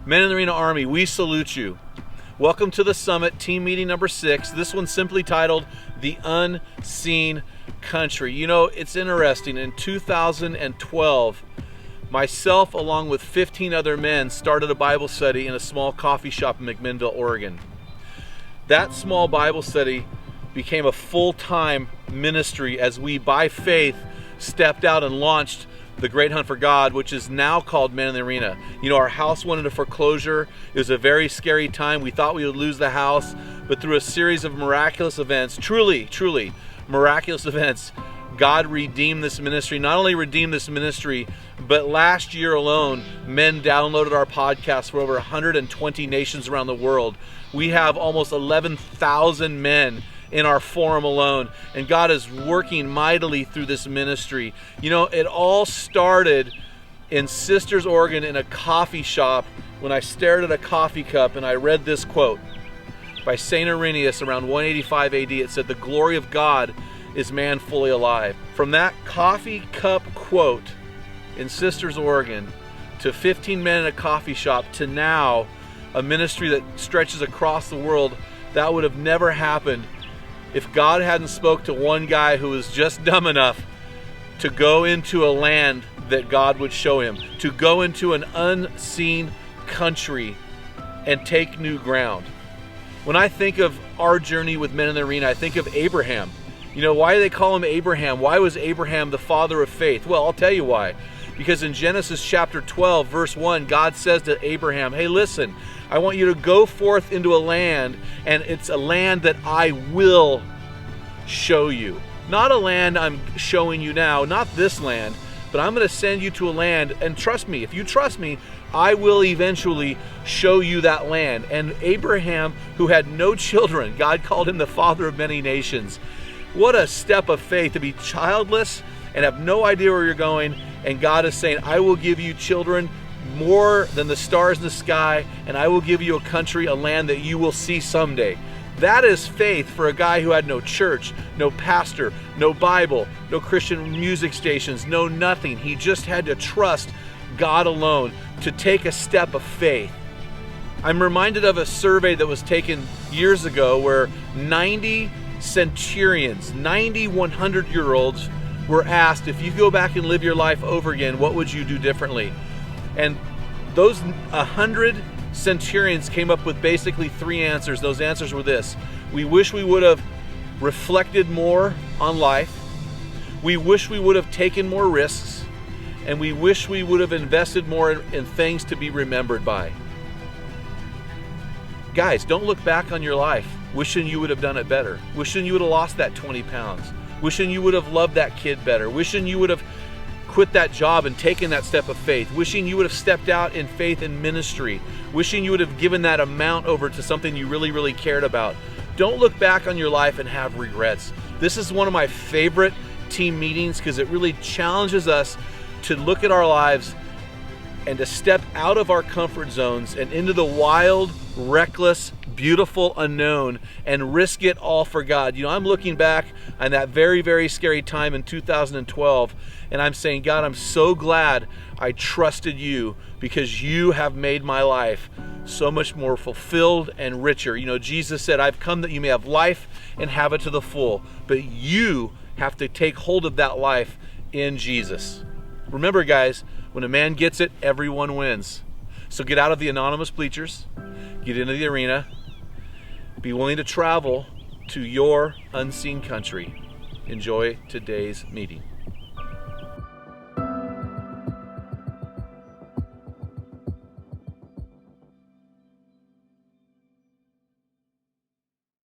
Men in the Arena Army, we salute you. Welcome to the summit, team meeting number 6. This one's simply titled, The Unseen Country. You know, it's interesting. In 2012, myself along with 15 other men started a Bible study in a small coffee shop in McMinnville, Oregon. That small Bible study became a full-time ministry as we, by faith, stepped out and launched the Great Hunt for God, which is now called Men in the Arena. You know, our house went into foreclosure. It was a very scary time. We thought we would lose the house, but through a series of miraculous events, truly miraculous events, God redeemed this ministry. Not only redeemed this ministry, but last year alone, men downloaded our podcast for over 120 nations around the world. We have almost 11,000 men in our forum alone, and God is working mightily through this ministry. You know, it all started in Sisters, Oregon, in a coffee shop when I stared at a coffee cup and I read this quote by St. Irenaeus around 185 AD. It said, "The glory of God is man fully alive." From that coffee cup quote in Sisters, Oregon, to 15 men in a coffee shop, to now a ministry that stretches across the world, that would have never happened if God hadn't spoke to one guy who was just dumb enough to go into a land that God would show him, to go into an unseen country and take new ground. When I think of our journey with Men in the Arena, I think of Abraham. You know, why do they call him Abraham? Why was Abraham the father of faith? Well, I'll tell you why. Because in Genesis chapter 12, verse 1, God says to Abraham, hey, listen, I want you to go forth into a land, and it's a land that I will show you. Not a land I'm showing you now, not this land, but I'm going to send you to a land, and trust me, if you trust me, I will eventually show you that land. And Abraham, who had no children, God called him the father of many nations. What a step of faith to be childless and have no idea where you're going, and God is saying, I will give you children more than the stars in the sky, and I will give you a country, a land that you will see someday. That is faith for a guy who had no church, no pastor, no Bible, no Christian music stations, no nothing. He just had to trust God alone to take a step of faith. I'm reminded of a survey that was taken years ago where 90 centurions, 90 100-year-olds were asked, if you go back and live your life over again, what would you do differently? And those 100 centurions came up with basically 3 answers. Those answers were this: we wish we would have reflected more on life, we wish we would have taken more risks, and we wish we would have invested more in things to be remembered by. Guys, don't look back on your life wishing you would have done it better, wishing you would have lost that 20 pounds, wishing you would have loved that kid better, wishing you would have quit that job and taken that step of faith, wishing you would have stepped out in faith in ministry, wishing you would have given that amount over to something you really cared about. Don't look back on your life and have regrets. This is one of my favorite team meetings because it really challenges us to look at our lives and to step out of our comfort zones and into the wild, reckless, beautiful unknown and risk it all for God. You know, I'm looking back on that very scary time in 2012, and I'm saying, God, I'm so glad I trusted you because you have made my life so much more fulfilled and richer. You know, Jesus said, I've come that you may have life and have it to the full, but you have to take hold of that life in Jesus. Remember, guys, when a man gets it, everyone wins. So get out of the anonymous bleachers, get into the arena, be willing to travel to your unseen country. Enjoy today's meeting.